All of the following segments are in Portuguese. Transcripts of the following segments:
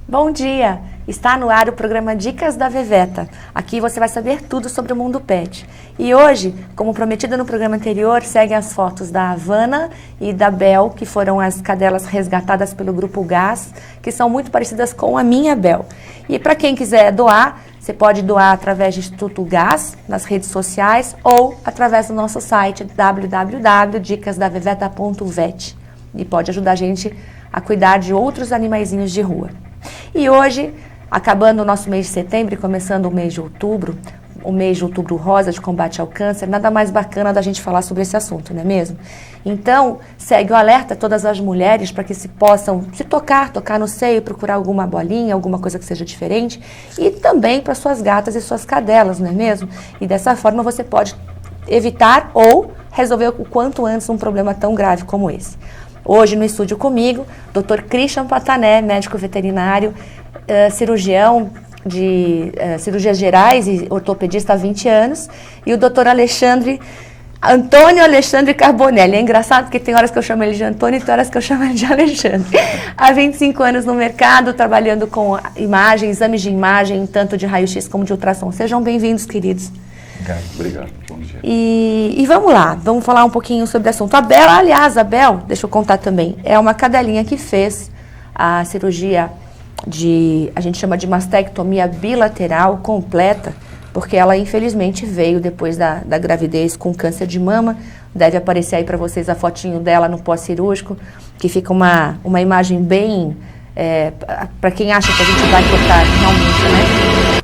Bom dia! Está no ar o programa Dicas da Veveta. Aqui você vai saber tudo sobre o mundo pet. E hoje, como prometido no programa anterior, seguem as fotos da Havana e da Bel, que foram as cadelas resgatadas pelo Grupo Gás, que são muito parecidas com a minha Bel. E para quem quiser doar, você pode doar através do Instituto Gás, nas redes sociais, ou através do nosso site www.dicasdaveveta.vet. E pode ajudar a gente a cuidar de outros animaizinhos de rua. E hoje, acabando o nosso mês de setembro e começando o mês de outubro rosa de combate ao câncer, nada mais bacana da gente falar sobre esse assunto, não é mesmo? Então, segue o alerta a todas as mulheres para que se possam se tocar no seio, procurar alguma bolinha, alguma coisa que seja diferente, e também para suas gatas e suas cadelas, não é mesmo? E dessa forma você pode evitar ou resolver o quanto antes um problema tão grave como esse. Hoje no estúdio comigo, Dr. Christian Patané, médico veterinário, cirurgião de cirurgias gerais e ortopedista há 20 anos, e o Dr. Antônio Alexandre Carbonelli. É engraçado porque tem horas que eu chamo ele de Antônio e tem horas que eu chamo ele de Alexandre. Há 25 anos no mercado, trabalhando com imagem, exames de imagem, tanto de raio-x como de ultrassom. Sejam bem-vindos, queridos. Obrigado, bom dia. E vamos lá, vamos falar um pouquinho sobre o assunto. A Bel, deixa eu contar também, é uma cadelinha que fez a cirurgia a gente chama de mastectomia bilateral completa, porque ela infelizmente veio depois da gravidez com câncer de mama. Deve aparecer aí para vocês a fotinho dela no pós-cirúrgico, que fica uma imagem bem... para quem acha que a gente vai cortar realmente, né?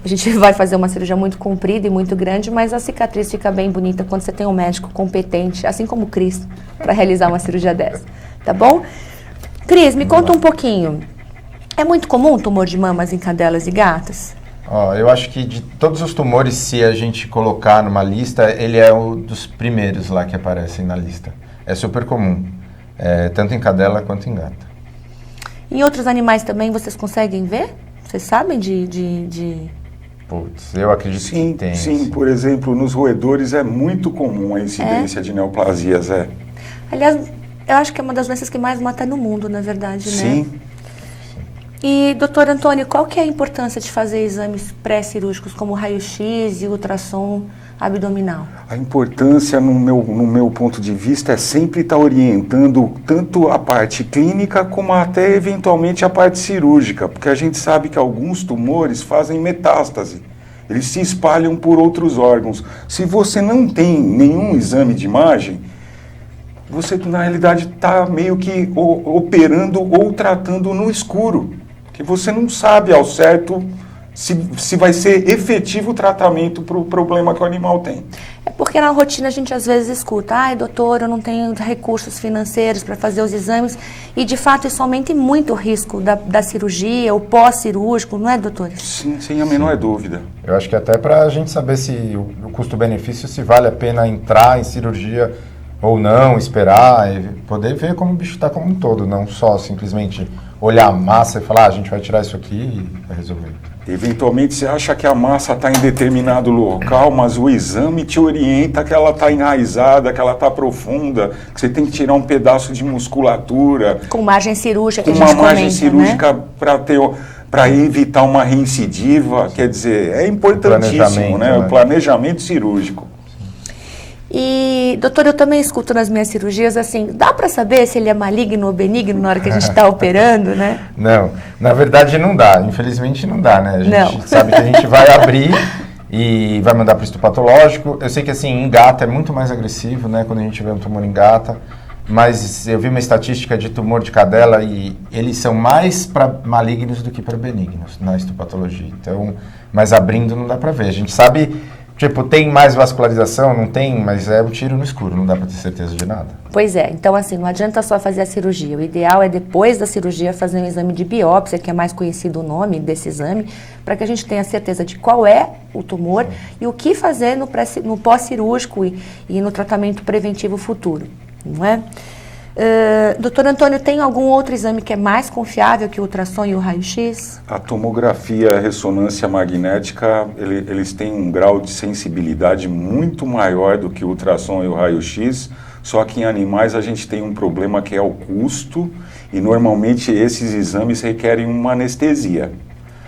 A gente vai fazer uma cirurgia muito comprida e muito grande, mas a cicatriz fica bem bonita quando você tem um médico competente, assim como o Cris, para realizar uma cirurgia dessa, tá bom? Cris, me conta um pouquinho. É muito comum tumor de mamas em cadelas e gatas? Eu acho que de todos os tumores, se a gente colocar numa lista, ele é um dos primeiros lá que aparecem na lista. É super comum, tanto em cadela quanto em gata. Em outros animais também vocês conseguem ver? Vocês sabem Putz, eu acredito que tem. Sim, por exemplo, nos roedores é muito comum a incidência de neoplasias. Aliás, eu acho que é uma das doenças que mais mata no mundo, na verdade, né? Sim. E, doutor Antônio, qual que é a importância de fazer exames pré-cirúrgicos como raio-x e ultrassom abdominal? A importância, no meu ponto de vista, é sempre estar orientando tanto a parte clínica como até eventualmente a parte cirúrgica, porque a gente sabe que alguns tumores fazem metástase. Eles se espalham por outros órgãos. Se você não tem nenhum exame de imagem, você na realidade está meio que operando ou tratando no escuro, que você não sabe ao certo se vai ser efetivo o tratamento para o problema que o animal tem. É porque na rotina a gente às vezes escuta, doutor, eu não tenho recursos financeiros para fazer os exames, e de fato isso aumenta muito o risco da cirurgia, o pós-cirúrgico, não é, doutor? Sim, sem a menor dúvida. Eu acho que até para a gente saber se o custo-benefício, se vale a pena entrar em cirurgia ou não, esperar, e poder ver como o bicho está como um todo, não só simplesmente olhar a massa e falar, a gente vai tirar isso aqui e vai resolver. Eventualmente você acha que a massa está em determinado local, mas o exame te orienta que ela está enraizada, que ela está profunda, que você tem que tirar um pedaço de musculatura. Com margem cirúrgica, que com a gente uma margem comenta, cirúrgica, né? para evitar uma reincidiva, quer dizer, é importantíssimo, né? O planejamento cirúrgico. E, doutor, eu também escuto nas minhas cirurgias, assim, dá para saber se ele é maligno ou benigno na hora que a gente está operando, né? Não, na verdade não dá, infelizmente não dá, né? A gente sabe que a gente vai abrir e vai mandar para o histopatológico. Eu sei que, assim, em gata é muito mais agressivo, né, quando a gente vê um tumor em gata, mas eu vi uma estatística de tumor de cadela e eles são mais para malignos do que para benignos na histopatologia. Então, mas abrindo não dá para ver. A gente sabe... Tipo, tem mais vascularização? Não tem, mas é um tiro no escuro, não dá para ter certeza de nada. Pois é, então assim, não adianta só fazer a cirurgia. O ideal é depois da cirurgia fazer um exame de biópsia, que é mais conhecido o nome desse exame, para que a gente tenha certeza de qual é o tumor e o que fazer no pós-cirúrgico e no tratamento preventivo futuro, não é? Doutor Antônio, tem algum outro exame que é mais confiável que o ultrassom e o raio-x? A tomografia e a ressonância magnética, eles têm um grau de sensibilidade muito maior do que o ultrassom e o raio-x, só que em animais a gente tem um problema que é o custo E normalmente esses exames requerem uma anestesia,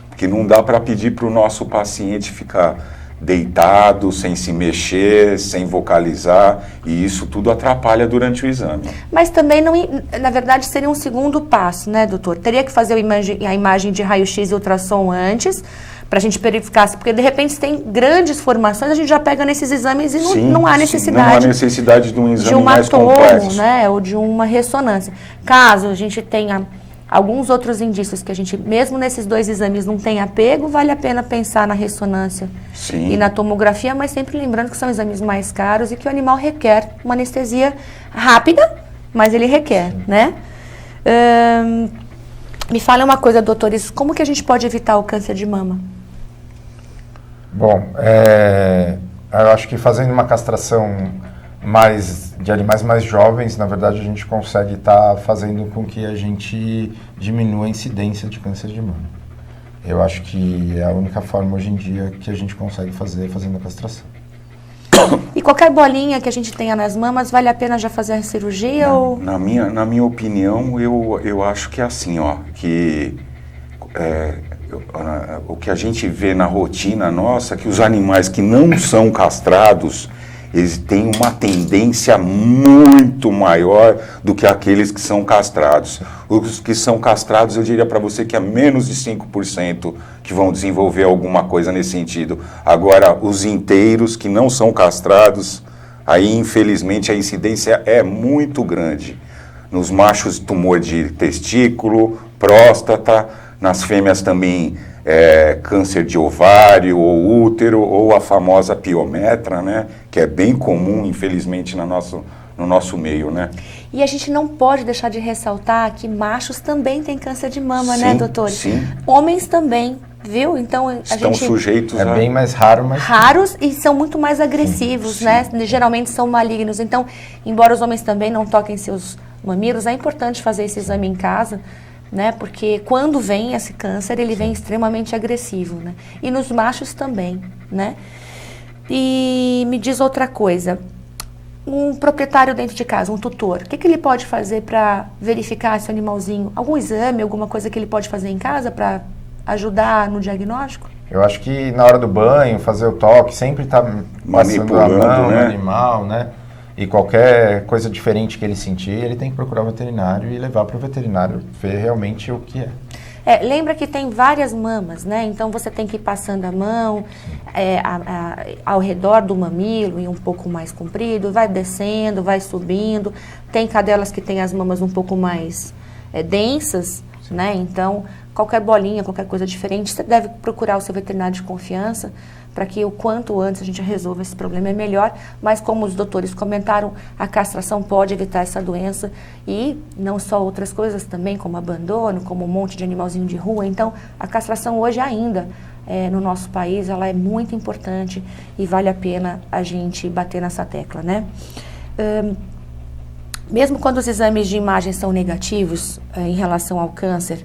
porque não dá para pedir para o nosso paciente ficar deitado, sem se mexer, sem vocalizar, e isso tudo atrapalha durante o exame. Mas também, não, na verdade, seria um segundo passo, né, doutor? Teria que fazer a imagem de raio-x e ultrassom antes, para a gente verificar, porque de repente se tem grandes formações, a gente já pega nesses exames e não há necessidade. Não há necessidade de um exame mais tomo, complexo. Né, ou de uma ressonância. Caso a gente tenha alguns outros indícios que a gente, mesmo nesses 2 exames, não tem apego, vale a pena pensar na ressonância e na tomografia, mas sempre lembrando que são exames mais caros e que o animal requer uma anestesia rápida, mas ele requer, né? Me fala uma coisa, doutores, como que a gente pode evitar o câncer de mama? Bom, eu acho que fazendo uma castração de animais mais jovens, na verdade a gente consegue estar fazendo com que a gente diminua a incidência de câncer de mama. Eu acho que é a única forma hoje em dia que a gente consegue fazer fazendo a castração. E qualquer bolinha que a gente tenha nas mamas, vale a pena já fazer a cirurgia? Na minha opinião, eu acho que é assim, ó, que o que a gente vê na rotina nossa, que os animais que não são castrados, eles têm uma tendência muito maior do que aqueles que são castrados. Os que são castrados, eu diria para você que é menos de 5% que vão desenvolver alguma coisa nesse sentido. Agora, os inteiros que não são castrados, aí infelizmente a incidência é muito grande. Nos machos, tumor de testículo, próstata, nas fêmeas também câncer de ovário ou útero, ou a famosa piometra, né, que é bem comum, infelizmente, no nosso meio, né? E a gente não pode deixar de ressaltar que machos também têm câncer de mama, sim, né, doutores? Sim. Homens também, viu? Então, estão sujeitos a... bem mais raro, mas... Raros e são muito mais agressivos, sim, né? Sim. Geralmente são malignos. Então, embora os homens também não toquem seus mamilos, é importante fazer esse exame em casa, né? Porque quando vem esse câncer, ele vem extremamente agressivo, né? E nos machos também, né? E me diz outra coisa, um proprietário dentro de casa, um tutor, o que ele pode fazer para verificar esse animalzinho? Algum exame, alguma coisa que ele pode fazer em casa para ajudar no diagnóstico? Eu acho que na hora do banho, fazer o toque, sempre tá manipulando a mão, né, no animal, né? E qualquer coisa diferente que ele sentir, ele tem que procurar o veterinário e levar para o veterinário ver realmente o que é. Lembra que tem várias mamas, né? Então você tem que ir passando a mão ao redor do mamilo e um pouco mais comprido, vai descendo, vai subindo. Tem cadelas que têm as mamas um pouco mais densas, né? Então qualquer bolinha, qualquer coisa diferente, você deve procurar o seu veterinário de confiança para que o quanto antes a gente resolva esse problema é melhor, mas como os doutores comentaram, a castração pode evitar essa doença e não só outras coisas também, como abandono, como um monte de animalzinho de rua. Então, a castração hoje ainda, no nosso país, ela é muito importante e vale a pena a gente bater nessa tecla, né? Mesmo quando os exames de imagem são negativos em relação ao câncer,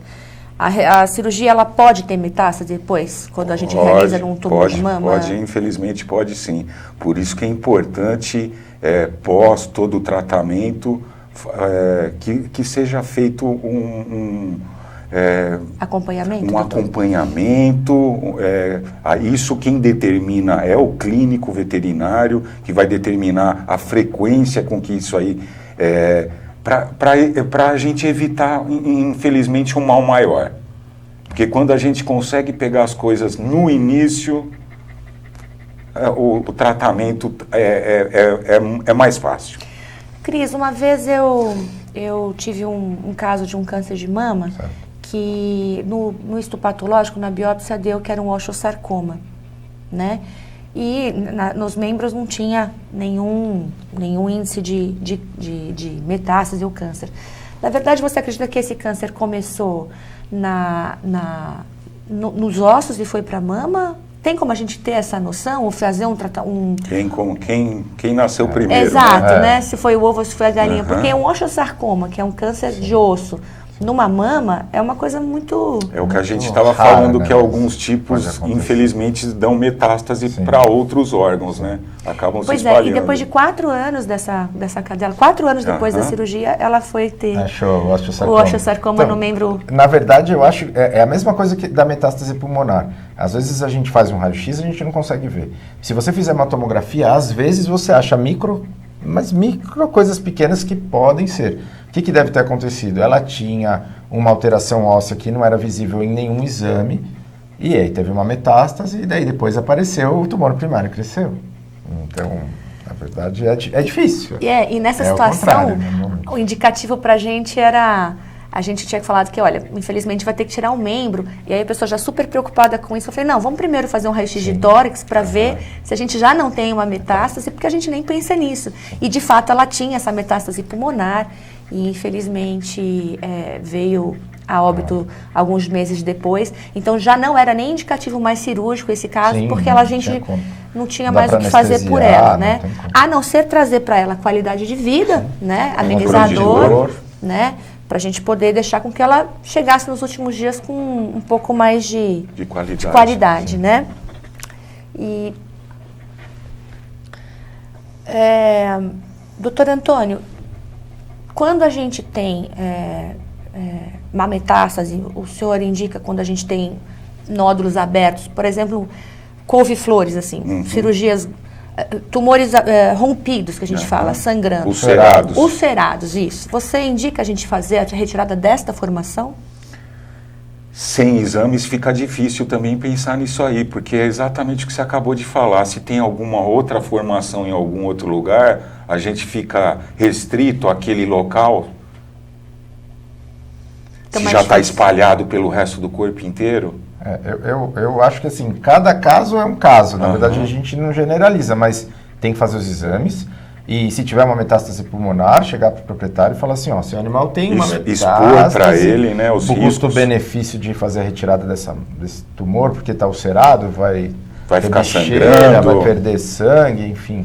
a cirurgia, ela pode ter metástase depois, quando a gente realiza num tumor de mama? Pode, infelizmente pode sim. Por isso que é importante, pós todo o tratamento, que seja feito acompanhamento? Um acompanhamento. Isso quem determina é o clínico veterinário, que vai determinar a frequência com que isso aí... para a gente evitar, infelizmente, um mal maior. Porque quando a gente consegue pegar as coisas no início, o tratamento é mais fácil. Cris, uma vez eu tive um caso de um câncer de mama, certo, que no histopatológico, na biópsia, deu que era um osteosarcoma, né? E nos membros não tinha nenhum índice de metástase ou câncer. Na verdade, você acredita que esse câncer começou nos ossos e foi para a mama? Tem como a gente ter essa noção ou fazer Quem nasceu primeiro? Exato, né? Se foi o ovo ou se foi a galinha. Porque um osteosarcoma, que é um câncer de osso, numa mama é uma coisa muito... É o que a gente estava raro, falando, né? que alguns tipos, Pode acontecer. infelizmente, dão metástase para outros órgãos, né? Acabam se Pois espalhando. é, e depois de 4 anos dessa cadela, 4 anos depois da cirurgia, ela foi ter Achou o osteosarcoma. o osteosarcoma no membro... Na verdade, eu acho é a mesma coisa que da metástase pulmonar. Às vezes a gente faz um raio-x e a gente não consegue ver. Se você fizer uma tomografia, às vezes você acha micro coisas pequenas que podem ser. O que deve ter acontecido? Ela tinha uma alteração óssea que não era visível em nenhum exame, e aí teve uma metástase, e daí depois apareceu o tumor primário, cresceu. Então, na verdade, é difícil. E nessa situação, o indicativo pra gente era... A gente tinha falado que, olha, infelizmente vai ter que tirar um membro. E aí a pessoa já super preocupada com isso. Eu falei, não, vamos primeiro fazer um raio-x de tórax para ver se a gente já não tem uma metástase, porque a gente nem pensa nisso. E, de fato, ela tinha essa metástase pulmonar e, infelizmente, veio a óbito alguns meses depois. Então, já não era nem indicativo mais cirúrgico esse caso, porque a gente não tinha mais o que fazer por ela, né? A não ser trazer para ela qualidade de vida, né? Amenizador, né? Para a gente poder deixar com que ela chegasse nos últimos dias com um pouco mais de qualidade, né? E, doutor Antônio, quando a gente tem uma metástase, o senhor indica quando a gente tem nódulos abertos, por exemplo, couve-flores, assim, cirurgias... tumores rompidos, que a gente fala, sangrando. Ulcerados. Ulcerados, isso. Você indica a gente fazer a retirada desta formação? Sem exames fica difícil também pensar nisso aí, porque é exatamente o que você acabou de falar. Se tem alguma outra formação em algum outro lugar, a gente fica restrito àquele local. Então, se já está espalhado pelo resto do corpo inteiro. Eu acho que assim, cada caso é um caso. Na verdade, a gente não generaliza, mas tem que fazer os exames. E se tiver uma metástase pulmonar, chegar para o proprietário e falar assim, ó, se o animal tem uma metástase... Expor para ele, né, os riscos. O custo-benefício de fazer a retirada desse tumor, porque está ulcerado, vai ficar bicheira, sangrando, vai perder sangue, enfim...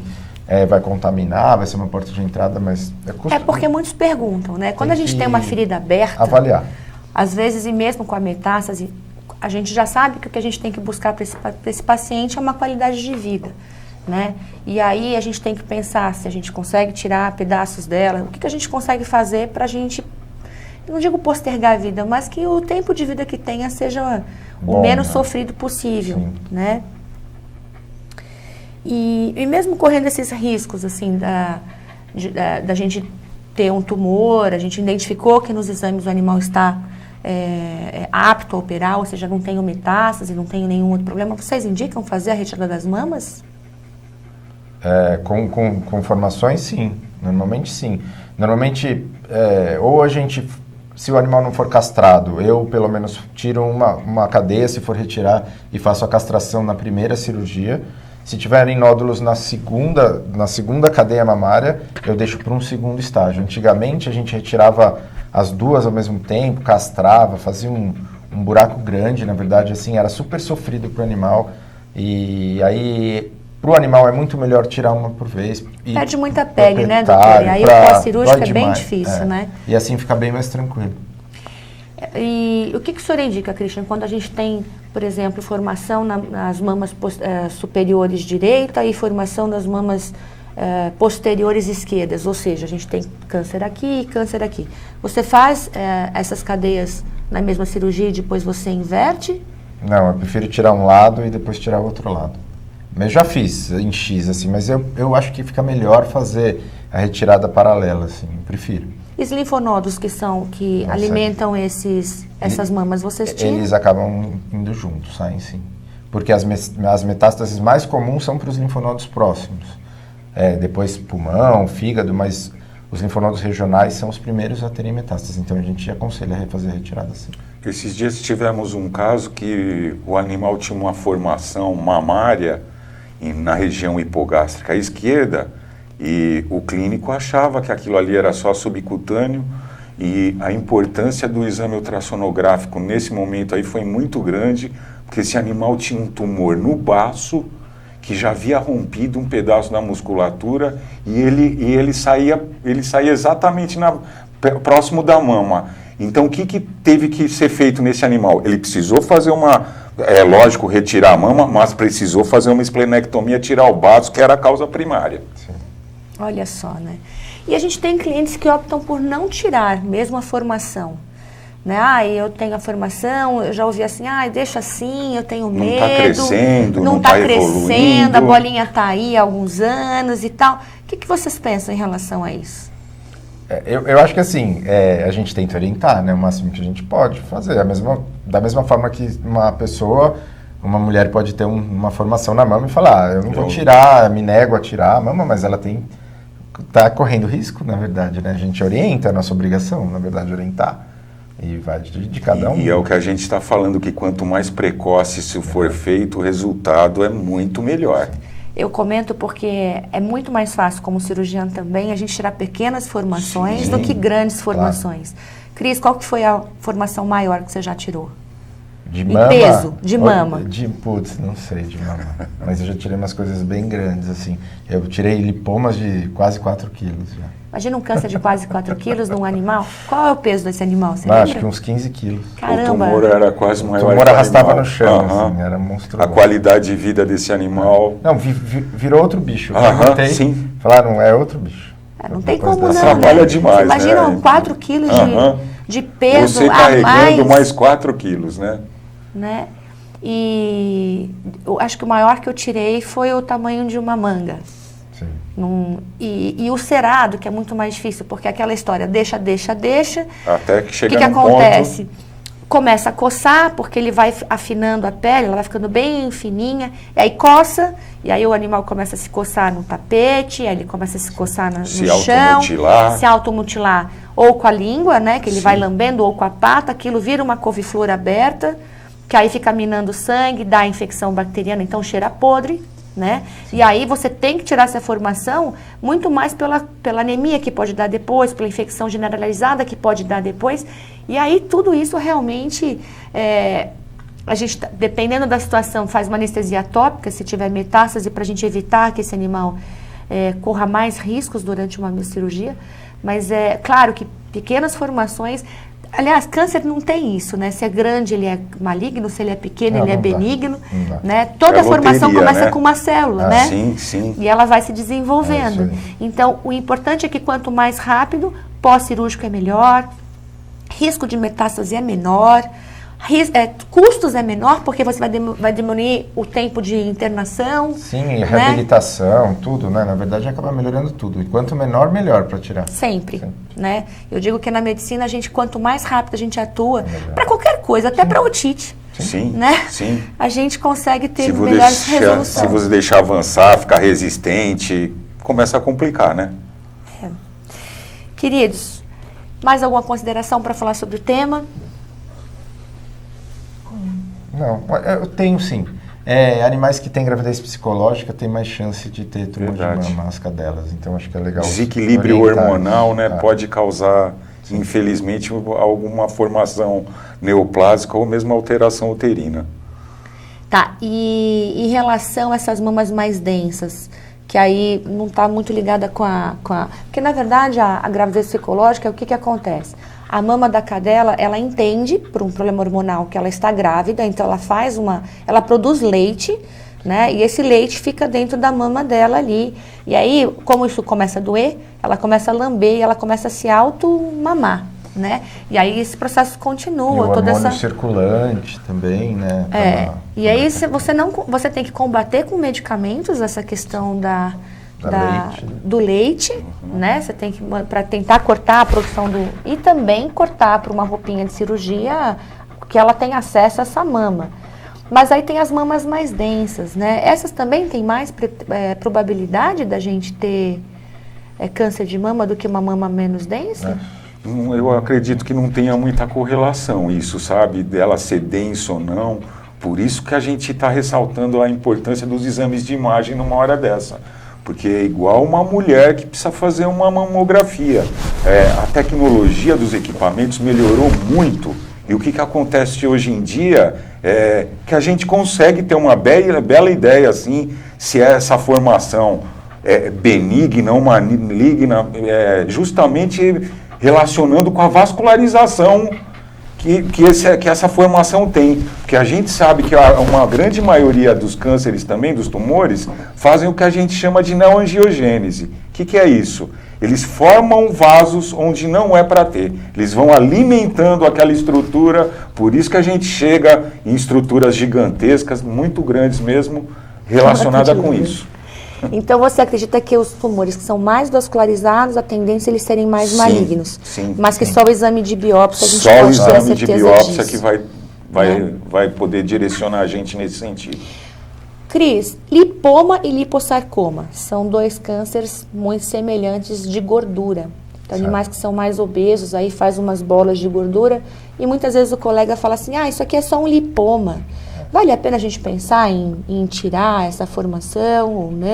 vai contaminar, vai ser uma porta de entrada, mas... É porque muitos perguntam, né? Quando a gente tem uma ferida aberta... Avaliar. Às vezes, e mesmo com a metástase... A gente já sabe que o que a gente tem que buscar para esse paciente é uma qualidade de vida, né? E aí a gente tem que pensar se a gente consegue tirar pedaços dela, o que a gente consegue fazer para a gente, não digo postergar a vida, mas que o tempo de vida que tenha seja o menos sofrido possível, né? E mesmo correndo esses riscos, assim, da gente ter um tumor, a gente identificou que nos exames o animal está... apto a operar, ou seja, não tenho metástase, não tenho nenhum outro problema, vocês indicam fazer a retirada das mamas? Com formações, sim. Normalmente, sim. Normalmente, ou a gente, se o animal não for castrado, eu, pelo menos, tiro uma cadeia, se for retirar, e faço a castração na primeira cirurgia. Se tiverem nódulos na segunda cadeia mamária, eu deixo para um segundo estágio. Antigamente, a gente retirava as duas ao mesmo tempo, castrava, fazia um buraco grande, na verdade, assim, era super sofrido para o animal. E aí, para o animal é muito melhor tirar uma por vez. Perde muita pele, né, doutor? E aí o pós-cirúrgico é bem difícil, né? E assim fica bem mais tranquilo. E o que o senhor indica, Christian, quando a gente tem, por exemplo, formação nas mamas superiores direita e formação das mamas posteriores esquerdas, ou seja, a gente tem câncer aqui e câncer aqui. Você faz essas cadeias na mesma cirurgia e depois você inverte? Não, eu prefiro tirar um lado e depois tirar o outro lado. Mas já fiz em X, assim, mas eu acho que fica melhor fazer a retirada paralela, assim, eu prefiro. E os linfonodos que alimentam essas mamas, vocês tiram? Eles acabam indo juntos, saem sim. Porque as metástases mais comuns são para os linfonodos próximos. Depois pulmão, fígado, mas os linfonodos regionais são os primeiros a terem metástases. Então a gente aconselha a fazer a retirada sim. Esses dias tivemos um caso que o animal tinha uma formação mamária na região hipogástrica esquerda e o clínico achava que aquilo ali era só subcutâneo e a importância do exame ultrassonográfico nesse momento aí foi muito grande, porque esse animal tinha um tumor no baço que já havia rompido um pedaço da musculatura e ele saía exatamente próximo da mama. Então, o que teve que ser feito nesse animal? Ele precisou fazer lógico, retirar a mama, mas precisou fazer uma esplenectomia, tirar o baço, que era a causa primária. Sim. Olha só, né? E a gente tem clientes que optam por não tirar mesmo a formação. Né? Eu tenho a formação, eu já ouvi assim, deixa assim, eu tenho medo. Não está crescendo, não está crescendo, evoluindo. a bolinha está aí há alguns anos e tal. O que vocês pensam em relação a isso? Eu acho que assim, a gente tenta orientar, né, o máximo que a gente pode fazer. Da mesma forma que uma mulher pode ter uma formação na mama e falar, eu não vou tirar, me nego a tirar a mama, mas ela está correndo risco, na verdade, né? A gente orienta, é a nossa obrigação, na verdade, orientar. E vai de cada um. E é o que a gente está falando, que quanto mais precoce isso for feito, o resultado é muito melhor. Eu comento porque é muito mais fácil, como cirurgião também, a gente tirar pequenas formações do que grandes formações. Cris, qual que foi a formação maior que você já tirou? De mama? Peso, de mama. Putz, não sei de mama. Mas eu já tirei umas coisas bem grandes, assim. Eu tirei lipomas de quase 4 quilos já. Imagina um câncer de quase 4 quilos num animal. Qual é o peso desse animal? Você Acho que uns 15 quilos. Caramba. O tumor era quase maior. O tumor arrastava no chão, assim, era monstruoso. A qualidade de vida desse animal... Não, virou outro bicho. Sim. Falaram, é outro bicho. Não tem como não, trabalha demais, você imagina, né? 4 quilos de peso Você carregando a mais 4 quilos, né? E eu acho que o maior que eu tirei foi o tamanho de uma manga. E o cerado, que é muito mais difícil, porque aquela história deixa. Até que chega O que acontece? Começa a coçar, porque ele vai afinando a pele, ela vai ficando bem fininha, e aí coça, e aí o animal começa a se coçar no tapete, aí ele começa a se coçar no chão, se automutilar, ou com a língua, né, que ele vai lambendo, ou com a pata, aquilo vira uma couve-flor aberta, que aí fica minando sangue, dá infecção bacteriana, então cheira podre. Né? E aí você tem que tirar essa formação muito mais pela anemia que pode dar depois, pela infecção generalizada que pode dar depois. E aí tudo isso realmente, a gente, dependendo da situação, faz uma anestesia tópica, se tiver metástase, para a gente evitar que esse animal corra mais riscos durante uma cirurgia. Mas é claro que pequenas formações... Aliás, câncer não tem isso, né? Se é grande, ele é maligno, se ele é pequeno, ele é benigno, né? Toda a formação começa com uma célula, né? Sim. E ela vai se desenvolvendo. Então, o importante é que quanto mais rápido, pós-cirúrgico é melhor, risco de metástase é menor, custos é menor, porque você vai diminuir o tempo de internação. Sim, e reabilitação, tudo, né? Na verdade, acaba melhorando tudo. E quanto menor, melhor para tirar. Sempre, né? Eu digo que na medicina, quanto mais rápido a gente atua, para qualquer coisa, até para otite. Né? A gente consegue ter melhores resoluções. Se você deixar avançar, ficar resistente, começa a complicar, né? Queridos, mais alguma consideração para falar sobre o tema? Não, eu tenho sim. Animais que têm gravidez psicológica têm mais chance de ter tumor de mama, as cadelas. Então acho que é legal. Desequilíbrio hormonal, né, pode causar, infelizmente, alguma formação neoplásica ou mesmo alteração uterina. Tá, e em relação a essas mamas mais densas, que aí não está muito ligada com a... Porque, na verdade, a gravidez psicológica, o que acontece? A mama da cadela, ela entende, por um problema hormonal, que ela está grávida, então ela produz leite, né? E esse leite fica dentro da mama dela ali. E aí, como isso começa a doer, ela começa a lamber e ela começa a se auto-mamar, né? E aí esse processo continua. E o hormônio circulante também, né? E aí você tem que combater com medicamentos essa questão do leite, né? Você tem que, para tentar cortar a produção e também cortar para uma roupinha de cirurgia que ela tenha acesso a essa mama. Mas aí tem as mamas mais densas, né? Essas também têm mais probabilidade da gente ter câncer de mama do que uma mama menos densa? Eu acredito que não tenha muita correlação isso, sabe? Dela ser densa ou não. Por isso que a gente está ressaltando a importância dos exames de imagem numa hora dessa. Porque é igual uma mulher que precisa fazer uma mamografia. A tecnologia dos equipamentos melhorou muito. E o que acontece hoje em dia é que a gente consegue ter uma bela ideia, assim, se essa formação é benigna ou maligna, justamente relacionando com a vascularização que essa formação tem. Porque a gente sabe que uma grande maioria dos cânceres também, dos tumores, fazem o que a gente chama de neoangiogênese. O que é isso? Eles formam vasos onde não é para ter. Eles vão alimentando aquela estrutura, por isso que a gente chega em estruturas gigantescas, muito grandes mesmo, relacionada com isso. Então você acredita que os tumores que são mais vascularizados, a tendência é eles serem mais malignos? Sim. Mas que só o exame de biópsia a gente só pode ter a certeza disso. Só o exame de biópsia que vai poder direcionar a gente nesse sentido. Cris, lipoma e lipossarcoma são dois cânceres muito semelhantes de gordura. Então, animais que são mais obesos, aí faz umas bolas de gordura e muitas vezes o colega fala assim, isso aqui é só um lipoma. Vale a pena a gente pensar em tirar essa formação ou não?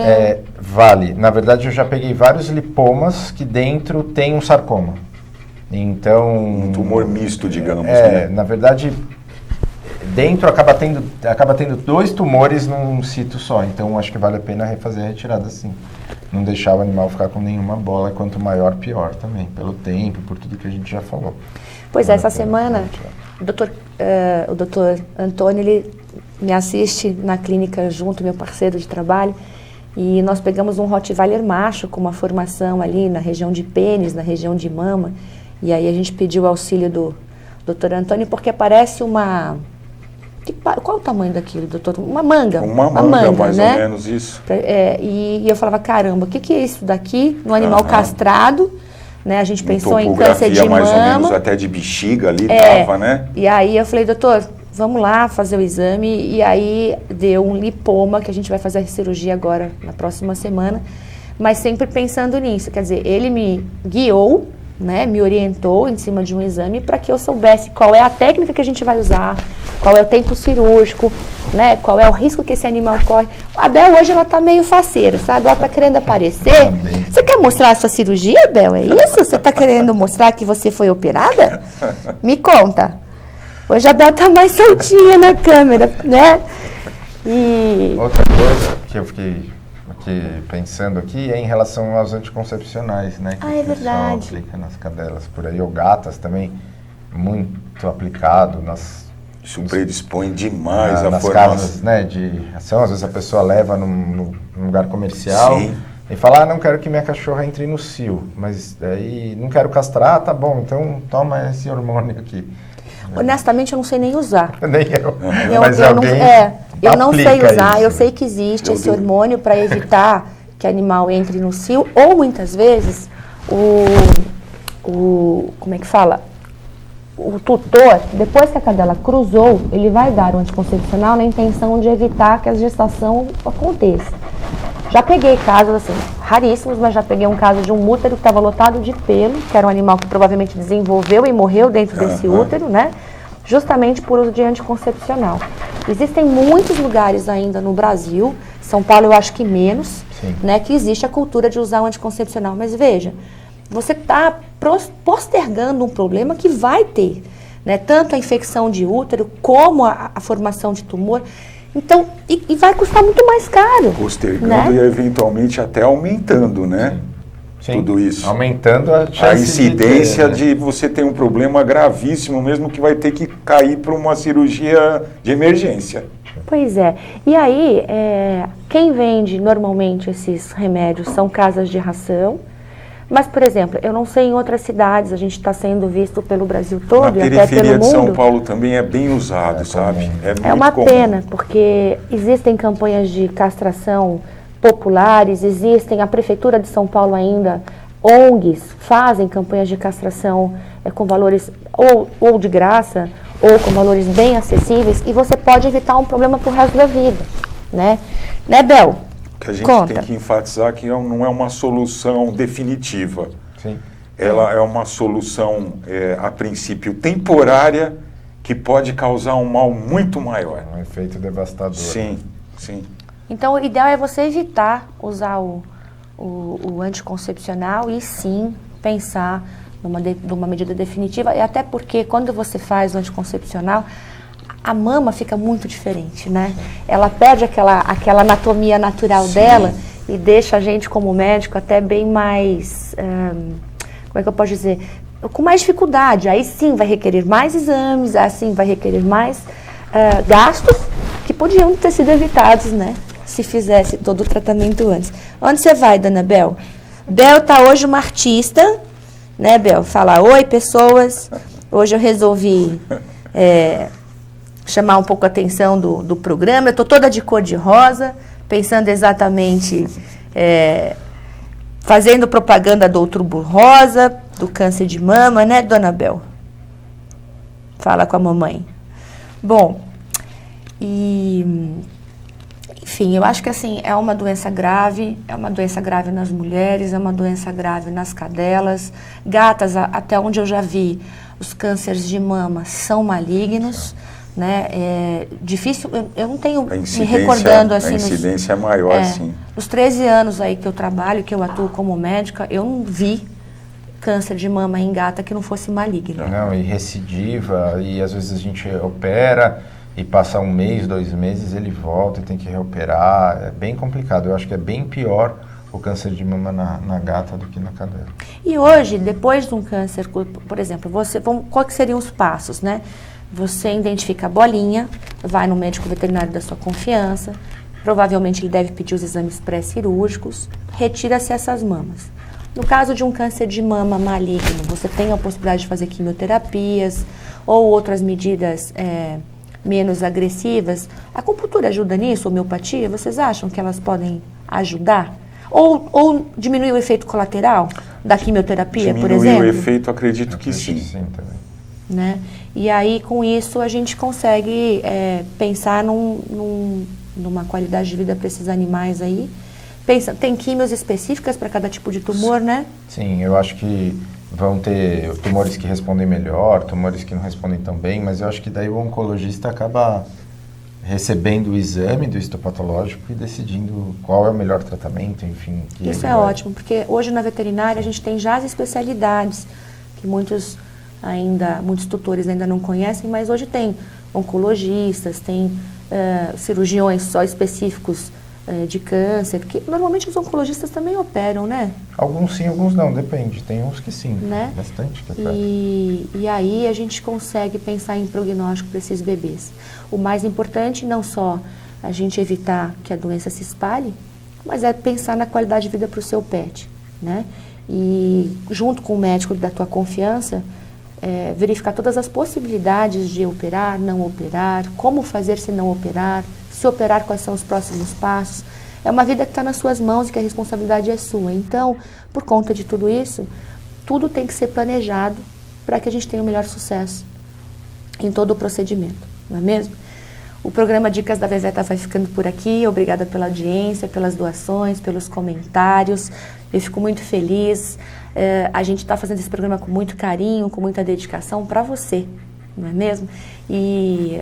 Vale. Na verdade, eu já peguei vários lipomas que dentro tem um sarcoma. Então... Um tumor misto, digamos. Né? Na verdade... Dentro acaba tendo 2 tumores num sítio só, então acho que vale a pena refazer a retirada sim. Não deixar o animal ficar com nenhuma bola, quanto maior, pior também, pelo tempo, por tudo que a gente já falou. Pois essa semana, o doutor Antônio, ele me assiste na clínica junto, meu parceiro de trabalho, e nós pegamos um Rottweiler macho com uma formação ali na região de pênis, na região de mama, e aí a gente pediu o auxílio do doutor Antônio, porque parece uma... Qual é o tamanho daquilo, doutor? Uma manga. Uma manga, mais né? ou menos isso. E eu falava, caramba, o que é isso daqui? No animal castrado, né? A gente pensou em câncer de mais mama. ou menos até de bexiga ali, tava, né? E aí eu falei, doutor, vamos lá fazer o exame. E aí deu um lipoma, que a gente vai fazer a cirurgia agora, na próxima semana. Mas sempre pensando nisso, quer dizer, ele me guiou, né, me orientou em cima de um exame para que eu soubesse qual é a técnica que a gente vai usar, qual é o tempo cirúrgico, né, qual é o risco que esse animal corre. A Bel hoje ela tá meio faceira, sabe? Ela tá querendo aparecer. Você quer mostrar a sua cirurgia, Bel? É isso? Você tá querendo mostrar que você foi operada? Me conta. Hoje a Bel tá mais soltinha na câmera, né? E outra coisa que eu fiquei pensando aqui é em relação aos anticoncepcionais, né? Que é verdade. Aplica nas cadelas por aí, ou gatas também, muito aplicado Isso predispõe demais a nas formação. casas, né, de ação. Às vezes a pessoa leva num lugar comercial. Sim. E fala, não quero que minha cachorra entre no cio, mas aí não quero castrar, tá bom, então toma esse hormônio aqui. Honestamente, eu não sei nem usar. Nem eu. Mas eu não sei usar, isso. Eu sei que existe esse hormônio para evitar que o animal entre no cio, ou muitas vezes como é que fala? O tutor, depois que a cadela cruzou, ele vai dar o anticoncepcional na intenção de evitar que a gestação aconteça. Já peguei casos, assim, raríssimos, mas já peguei um caso de um útero que estava lotado de pelo, que era um animal que provavelmente desenvolveu e morreu dentro desse útero, né? Justamente por uso de anticoncepcional. Existem muitos lugares ainda no Brasil, São Paulo eu acho que menos, né? Que existe a cultura de usar o anticoncepcional. Mas veja, você está postergando um problema que vai ter, né? Tanto a infecção de útero como a formação de tumor. Então, e vai custar muito mais caro. Postergando, né? E eventualmente até aumentando, né? Sim. Tudo isso. Aumentando a incidência de você ter um problema gravíssimo, mesmo que vai ter que cair para uma cirurgia de emergência. Pois é. E aí, quem vende normalmente esses remédios são casas de ração. Mas, por exemplo, eu não sei em outras cidades, a gente está sendo visto pelo Brasil todo e até pelo mundo. Na periferia de São Paulo também é bem usado, sabe? É uma pena, porque existem campanhas de castração populares, existem, a Prefeitura de São Paulo ainda, ONGs, fazem campanhas de castração com valores ou de graça, ou com valores bem acessíveis, e você pode evitar um problema pro resto da vida, né? Né, Bel? Que a gente tem que enfatizar que não é uma solução definitiva. Sim. Ela é uma solução, a princípio, temporária, que pode causar um mal muito maior. Um efeito devastador. Sim, sim. Então, o ideal é você evitar usar o anticoncepcional e sim pensar numa medida definitiva. E até porque quando você faz o anticoncepcional, a mama fica muito diferente, né? Ela perde aquela anatomia natural dela e deixa a gente como médico até bem mais, como é que eu posso dizer, com mais dificuldade. Aí sim vai requerer mais exames, assim vai requerer mais gastos que podiam ter sido evitados, né? Se fizesse todo o tratamento antes. Onde você vai, dona Bel? Bel tá hoje uma artista, né, Bel? Fala, oi, pessoas. Hoje eu resolvi chamar um pouco a atenção do programa. Eu tô toda de cor de rosa, pensando exatamente, fazendo propaganda do Outubro Rosa, do câncer de mama, né, dona Bel? Fala com a mamãe. Bom, enfim, eu acho que assim, é uma doença grave nas mulheres, é uma doença grave nas cadelas. Gatas, até onde eu já vi, os cânceres de mama são malignos, né? É difícil, eu não tenho me recordando assim. A incidência é maior, sim. Nos 13 anos aí que eu trabalho, que eu atuo como médica, eu não vi câncer de mama em gata que não fosse maligno. Não, e recidiva, e às vezes a gente opera e passa 1 mês, 2 meses, ele volta e tem que reoperar. É bem complicado. Eu acho que é bem pior o câncer de mama na gata do que na cadela. E hoje, depois de um câncer, por exemplo, quais seriam os passos, né? Você identifica a bolinha, vai no médico veterinário da sua confiança, provavelmente ele deve pedir os exames pré-cirúrgicos, retira-se essas mamas. No caso de um câncer de mama maligno, você tem a possibilidade de fazer quimioterapias ou outras medidas menos agressivas. A acupuntura ajuda nisso, homeopatia? Vocês acham que elas podem ajudar? Ou diminuir o efeito colateral da quimioterapia, por exemplo? Diminuir o efeito, acredito que sim. Sim, também. Né? E aí, com isso, a gente consegue pensar numa qualidade de vida para esses animais aí. Tem químios específicas para cada tipo de tumor, né? Sim, eu acho que vão ter tumores que respondem melhor, tumores que não respondem tão bem, mas eu acho que daí o oncologista acaba recebendo o exame do histopatológico e decidindo qual é o melhor tratamento, enfim. Isso é ótimo, porque hoje na veterinária a gente tem já as especialidades que muitos tutores ainda não conhecem, mas hoje tem oncologistas, tem cirurgiões só específicos de câncer, que normalmente os oncologistas também operam, né? Alguns sim, alguns não, depende. Tem uns que sim, né? Bastante que operam. E aí a gente consegue pensar em prognóstico para esses bebês. O mais importante não só a gente evitar que a doença se espalhe, mas é pensar na qualidade de vida para o seu pet, né? E junto com o médico da tua confiança, verificar todas as possibilidades de operar, não operar, como fazer se não operar, se operar, quais são os próximos passos. É uma vida que está nas suas mãos e que a responsabilidade é sua. Então, por conta de tudo isso, tudo tem que ser planejado para que a gente tenha o melhor sucesso em todo o procedimento, não é mesmo? O programa Dicas da Veveta vai ficando por aqui. Obrigada pela audiência, pelas doações, pelos comentários. Eu fico muito feliz. A gente está fazendo esse programa com muito carinho, com muita dedicação para você, não é mesmo? E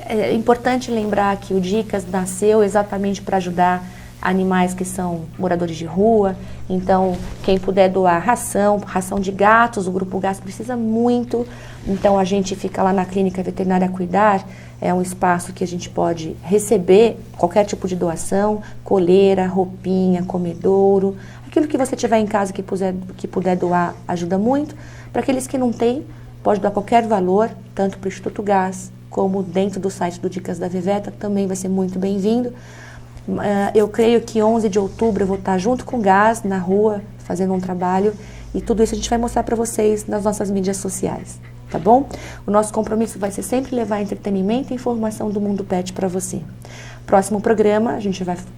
é importante lembrar que o Dicas nasceu exatamente para ajudar animais que são moradores de rua. Então, quem puder doar ração de gatos, o Grupo Gás precisa muito. Então, a gente fica lá na Clínica Veterinária Cuidar. É um espaço que a gente pode receber qualquer tipo de doação, coleira, roupinha, comedouro. Aquilo que você tiver em casa que puder doar ajuda muito. Para aqueles que não têm, pode doar qualquer valor, tanto para o Instituto Gás, como dentro do site do Dicas da Veveta, também vai ser muito bem-vindo. Eu creio que 11 de outubro eu vou estar junto com o Gás, na rua, fazendo um trabalho, e tudo isso a gente vai mostrar para vocês nas nossas mídias sociais, tá bom? O nosso compromisso vai ser sempre levar entretenimento e informação do mundo pet para você. Próximo programa,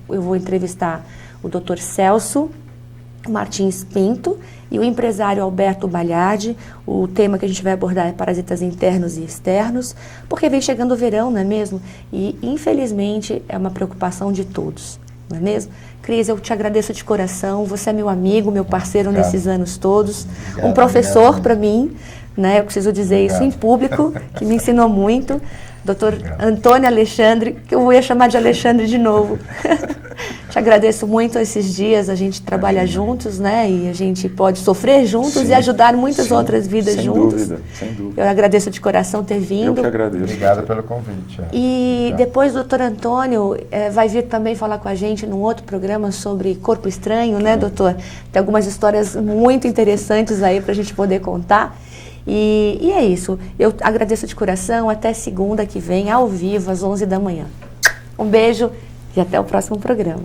eu vou entrevistar o Dr. Celso Martins Pinto e o empresário Alberto Balhardi. O tema que a gente vai abordar é parasitas internos e externos, porque vem chegando o verão, não é mesmo? E, infelizmente, é uma preocupação de todos, não é mesmo? Cris, eu te agradeço de coração, você é meu amigo, meu parceiro nesses anos todos, um professor para mim, né? Eu preciso dizer isso em público, que me ensinou muito. Dr. Antônio Alexandre, que eu ia chamar de Alexandre de novo. Te Te agradeço muito esses dias, a gente trabalha juntos, né? E a gente pode sofrer juntos e ajudar muitas outras vidas juntos. Sem dúvida, sem dúvida. Eu agradeço de coração ter vindo. Eu que agradeço. Obrigado pelo convite. E depois o doutor Antônio vai vir também falar com a gente num outro programa sobre corpo estranho, né, doutor? Tem algumas histórias muito interessantes aí para a gente poder contar. E é isso. Eu agradeço de coração. Até segunda que vem, ao vivo, às 11 da manhã. Um beijo e até o próximo programa.